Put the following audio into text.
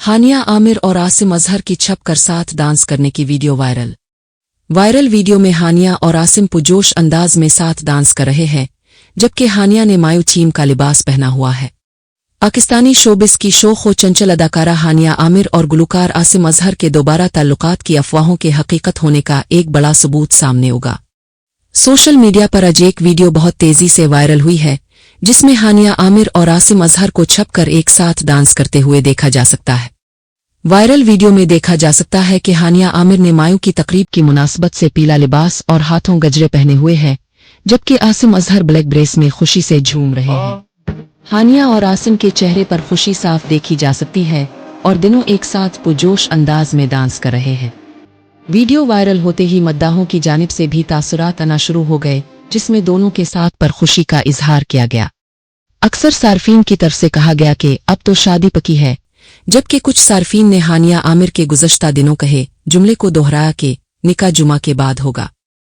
हानिया आमिर और आसिम अजहर की छप कर साथ डांस करने की वीडियो वायरल वीडियो में हानिया और आसिम पुरजोश अंदाज में साथ डांस कर रहे हैं, जबकि हानिया ने मायू थीम का लिबास पहना हुआ है। पाकिस्तानी शोबिस की शोख व चंचल अदाकारा हानिया आमिर और गुलकार आसिम अजहर के दोबारा ताल्लुकात की अफवाहों के हकीकत होने का एक बड़ा सबूत सामने होगा। सोशल मीडिया पर आज एक वीडियो बहुत तेजी से वायरल हुई है, जिसमें हानिया आमिर और आसिम अजहर को छपकर एक साथ डांस करते हुए देखा जा सकता है। वायरल वीडियो में देखा जा सकता है कि हानिया आमिर ने मायू की तकरीब की मुनासबत से पीला लिबास और हाथों गजरे पहने हुए हैं, जबकि आसिम अजहर ब्लैक ड्रेस में खुशी से झूम रहे हैं। हानिया और आसिम के चेहरे पर खुशी साफ देखी जा सकती है और दोनों एक साथ पुरजोश अंदाज में डांस कर रहे हैं। वीडियो वायरल होते ही मद्दाहों की जानिब से भी तासुरात आना शुरू हो गए, जिसमें दोनों के साथ पर खुशी का इजहार किया गया। अक्सर सार्फिन की तरफ से कहा गया कि अब तो शादी पकी है, जबकि कुछ सार्फिन ने हानिया आमिर के गुज़श्ता दिनों कहे जुमले को दोहराया कि निकाह जुमा के बाद होगा।